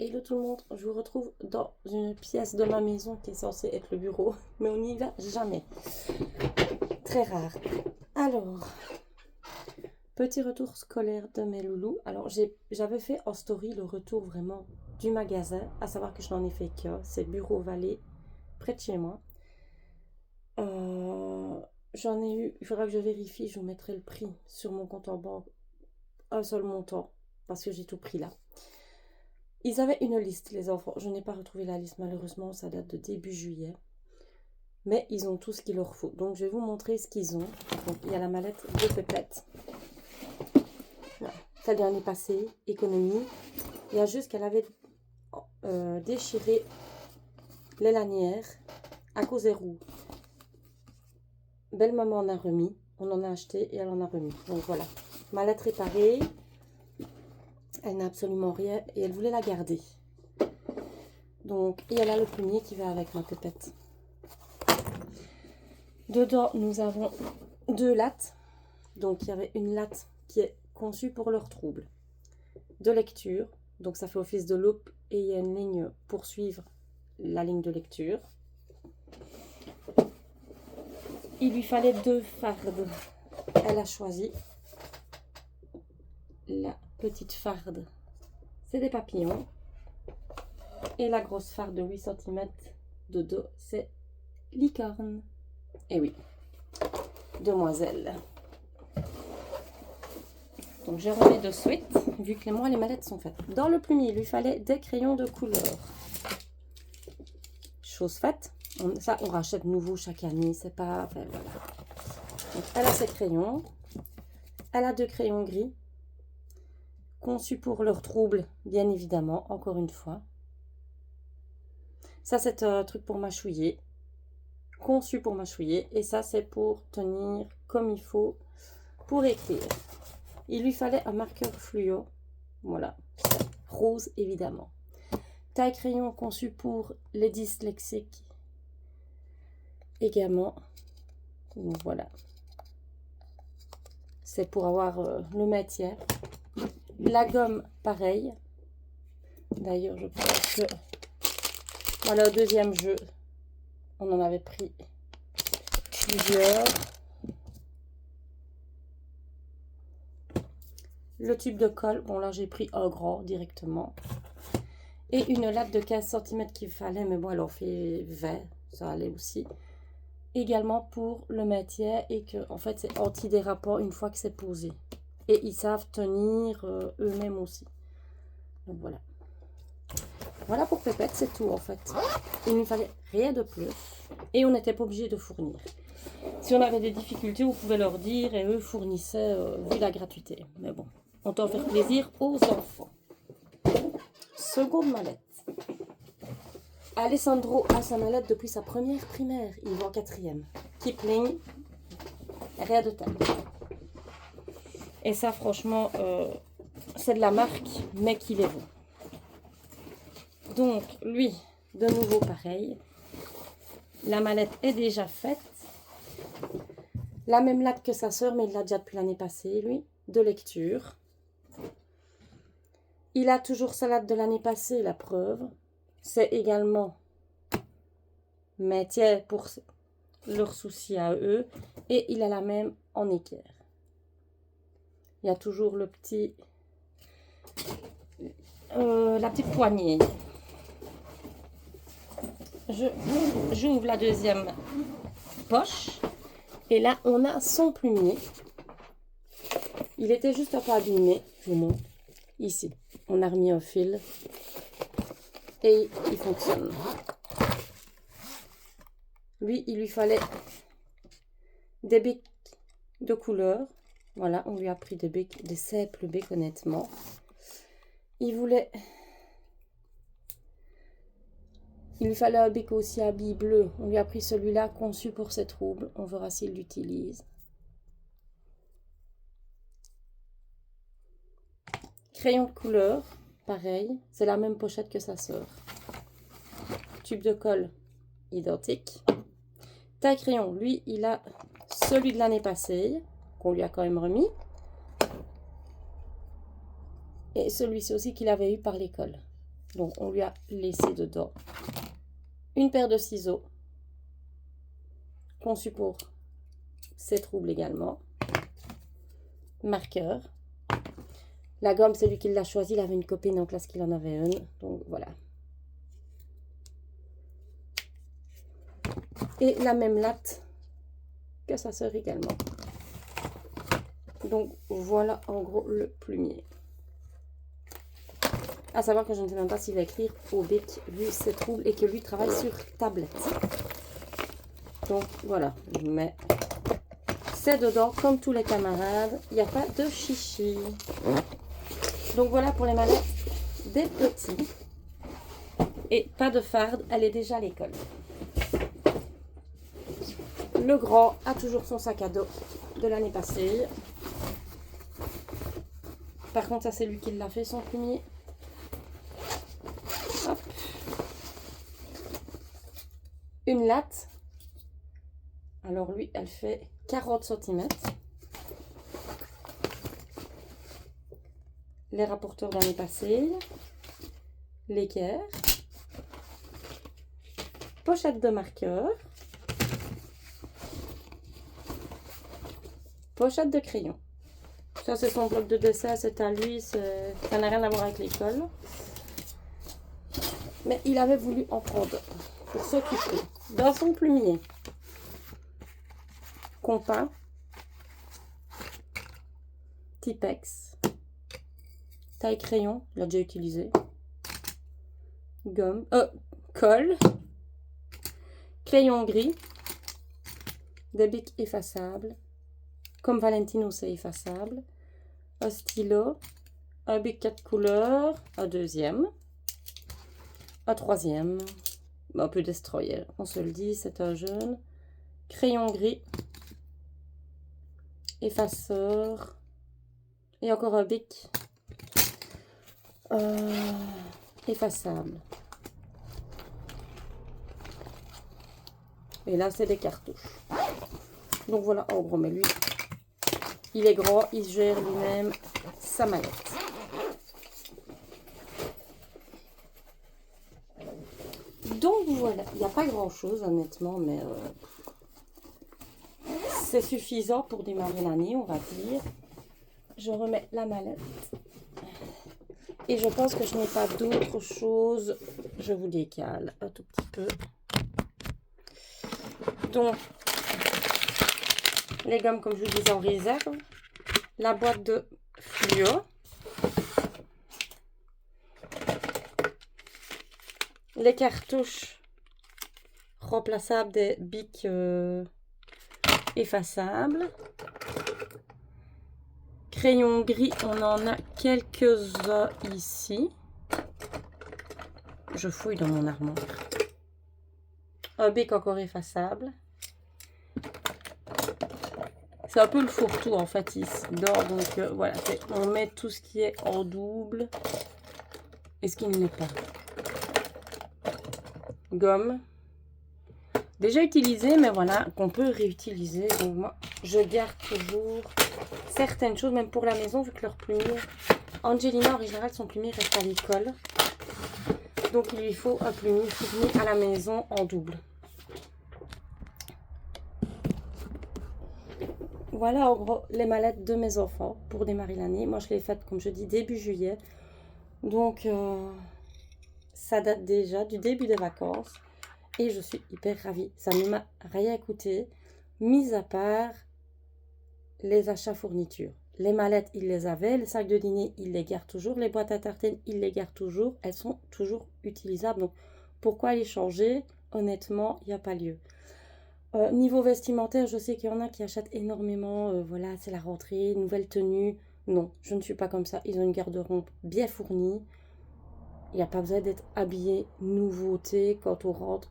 Hello tout le monde, je vous retrouve dans une pièce de ma maison qui est censée être le bureau, mais on n'y va jamais. Très rare. Alors, petit retour scolaire de mes loulous. Alors, j'avais fait en story le retour vraiment du magasin, à savoir que je n'en ai fait qu'un. C'est Bureau Vallée, près de chez moi. J'en ai eu, il faudra que je vérifie, je vous mettrai le prix sur mon compte en banque, un seul montant, parce que j'ai tout pris là. Ils avaient une liste, les enfants. Je n'ai pas retrouvé la liste, malheureusement, ça date de début juillet. Mais ils ont tout ce qu'il leur faut. Donc, je vais vous montrer ce qu'ils ont. Donc, il y a la mallette de Pépette. Voilà. Ça l'année passée, économie. Il y a juste qu'elle avait déchiré les lanières à cause des roues. Belle maman en a remis. On en a acheté et elle en a remis. Donc, voilà. Mallette réparée. Elle n'a absolument rien et elle voulait la garder. Donc, et elle a le premier qui va avec ma Pépette. Dedans, nous avons deux lattes. Donc, il y avait une latte qui est conçue pour leurs troubles. De lecture. Donc, ça fait office de loupe. Et il y a une ligne pour suivre la ligne de lecture. Il lui fallait deux fardes. Elle a choisi la petite farde. C'est des papillons. Et la grosse farde de 8 cm de dos, c'est licorne. Et oui, demoiselle. Donc je remets de suite, vu que les mallettes sont faites. Dans le plumier, il lui fallait des crayons de couleur. Chose faite. Ça, on rachète nouveau chaque année. C'est pas... Enfin, voilà. Donc, elle a ses crayons. Elle a deux crayons gris. Conçus pour leurs troubles, bien évidemment, encore une fois. Ça, c'est un truc pour mâchouiller. Conçu pour mâchouiller. Et ça, c'est pour tenir comme il faut pour écrire. Il lui fallait un marqueur fluo. Voilà. Rose, évidemment. Taille crayon conçu pour les dyslexiques. Également. Donc, voilà. C'est pour avoir le matière. La gomme, pareil. D'ailleurs, je pense que... Voilà, au deuxième jeu, on en avait pris plusieurs. Le tube de colle, bon là j'ai pris un grand directement. Et une latte de 15 cm qu'il fallait, mais bon elle en fait 20, ça allait aussi. Également pour le matière et que en fait c'est antidérapant une fois que c'est posé. Et ils savent tenir eux-mêmes aussi. Donc voilà. Voilà pour Pépette, c'est tout en fait. Il ne fallait rien de plus. Et on n'était pas obligé de fournir. Si on avait des difficultés, on pouvait leur dire et eux fournissaient vu la gratuité. Mais bon, on doit faire plaisir aux enfants. Seconde mallette. Alessandro a sa mallette depuis sa première primaire. Il va en quatrième. Kipling, rien de tel. Et ça, franchement, c'est de la marque, mais qu'il est bon. Donc, lui, de nouveau pareil. La mallette est déjà faite. La même latte que sa sœur, mais il l'a déjà depuis l'année passée, lui. De lecture. Il a toujours sa latte de l'année passée, la preuve. C'est également matière pour leurs soucis à eux. Et il a la même en équerre. Il y a toujours le petit... la petite poignée. J'ouvre la deuxième poche. Et là, on a son plumier. Il était juste un peu abîmé. Je vous montre. Ici, on a remis un fil. Et il fonctionne. Lui, il lui fallait des bics de couleur. Voilà, on lui a pris des simples bics, honnêtement. Il lui fallait un bic aussi à billes bleues. On lui a pris celui-là conçu pour ses troubles. On verra s'il l'utilise. Crayon de couleur, pareil. C'est la même pochette que sa sœur. Tube de colle, identique. Taille crayon, lui, il a celui de l'année passée, qu'on lui a quand même remis. Et celui-ci aussi qu'il avait eu par l'école. Donc, on lui a laissé dedans une paire de ciseaux conçus pour ses troubles également. Marqueur. La gomme, c'est lui qui l'a choisi. Il avait une copine en classe qui en avait une. Donc, voilà. Et la même latte que sa sœur également. Donc, voilà en gros le plumier. À savoir que je ne sais même pas s'il va écrire au bic vu ses troubles et que lui travaille sur tablette. Donc, voilà. Mais c'est dedans comme tous les camarades. Il n'y a pas de chichi. Donc, voilà pour les mallettes des petits. Et pas de farde, elle est déjà à l'école. Le grand a toujours son sac à dos de l'année passée. Par contre, ça c'est lui qui l'a fait, son plumier. Hop. Une latte. Alors lui, elle fait 40 cm. Les rapporteurs de l'année passée. L'équerre. Pochette de marqueur. Pochette de crayon. Ça, c'est son bloc de dessin, c'est à lui, ça n'a rien à voir avec l'école. Mais il avait voulu en prendre pour s'occuper. Dans son plumier, compas, Tipex, taille crayon, il l'a déjà utilisé, gomme, colle, crayon gris, des bics effaçables, comme Valentino c'est effaçable, un stylo, un bic 4 couleurs, un deuxième, un troisième, un peu destroyer, on se le dit, c'est un jaune, crayon gris, effaceur, et encore un bic effaçable. Et là, c'est des cartouches. Donc voilà, en gros, mais lui, il est grand, il gère lui-même sa mallette. Donc voilà, il n'y a pas grand-chose honnêtement, mais c'est suffisant pour démarrer l'année, on va dire. Je remets la mallette. Et je pense que je n'ai pas d'autre chose. Je vous décale un tout petit peu. Donc, les gommes, comme je vous disais, en réserve. La boîte de fluo. Les cartouches remplaçables des bics effaçables. Crayon gris, on en a quelques-uns ici. Je fouille dans mon armoire. Un bic encore effaçable. C'est un peu le fourre-tout en fait ici. Donc voilà, on met tout ce qui est en double et ce qui ne l'est pas. Gomme. Déjà utilisé, mais voilà, qu'on peut réutiliser. Donc moi, je garde toujours certaines choses, même pour la maison, vu que leur plumier... Angelina, en général, son plumier reste à l'école. Donc il lui faut un plumier fourni à la maison en double. Voilà en gros les mallettes de mes enfants pour démarrer l'année. Moi je l'ai faite comme je dis début juillet. Donc ça date déjà du début des vacances. Et je suis hyper ravie. Ça ne m'a rien coûté. Mis à part les achats fournitures. Les mallettes, ils les avaient. Les sacs de dîner, ils les gardent toujours. Les boîtes à tartines, ils les gardent toujours. Elles sont toujours utilisables. Donc pourquoi les changer? Honnêtement, il n'y a pas lieu. Niveau vestimentaire, je sais qu'il y en a qui achètent énormément. Voilà, c'est la rentrée, nouvelle tenue. Non, je ne suis pas comme ça. Ils ont une garde-robe bien fournie. Il n'y a pas besoin d'être habillé nouveauté quand on rentre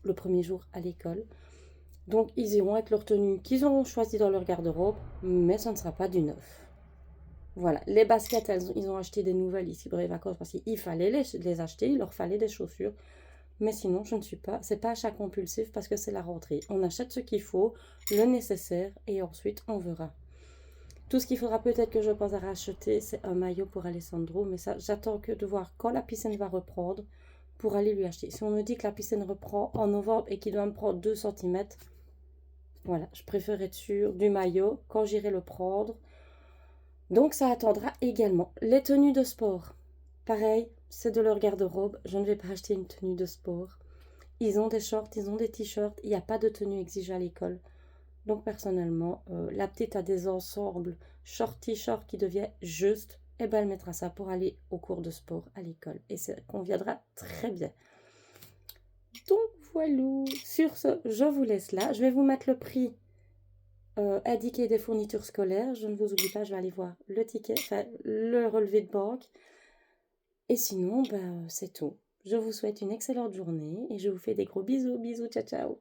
le premier jour à l'école. Donc, ils iront avec leur tenue qu'ils auront choisi dans leur garde-robe, mais ce ne sera pas du neuf. Voilà, les baskets, ils ont acheté des nouvelles ici pour les vacances parce qu'il fallait les acheter, il leur fallait des chaussures. Mais sinon, je ne suis pas, c'est pas achat compulsif parce que c'est la rentrée. On achète ce qu'il faut, le nécessaire et ensuite on verra. Tout ce qu'il faudra peut-être que je pense à racheter, c'est un maillot pour Alessandro. Mais ça, j'attends que de voir quand la piscine va reprendre pour aller lui acheter. Si on me dit que la piscine reprend en novembre et qu'il doit me prendre 2 cm, voilà, je préfère être sûre du maillot quand j'irai le prendre. Donc ça attendra également. Les tenues de sport, pareil, c'est de leur garde-robe. Je ne vais pas acheter une tenue de sport. Ils ont des shorts, ils ont des t-shirts. Il n'y a pas de tenue exigée à l'école. Donc personnellement, la petite a des ensembles short t-shirt qui devient juste. Et ben elle mettra ça pour aller au cours de sport à l'école. Et ça conviendra très bien. Donc voilà. Sur ce, je vous laisse là. Je vais vous mettre le prix indiqué des fournitures scolaires. Je ne vous oublie pas, je vais aller voir le ticket, enfin le relevé de banque. Et sinon, ben, c'est tout. Je vous souhaite une excellente journée et je vous fais des gros bisous. Bisous, ciao, ciao.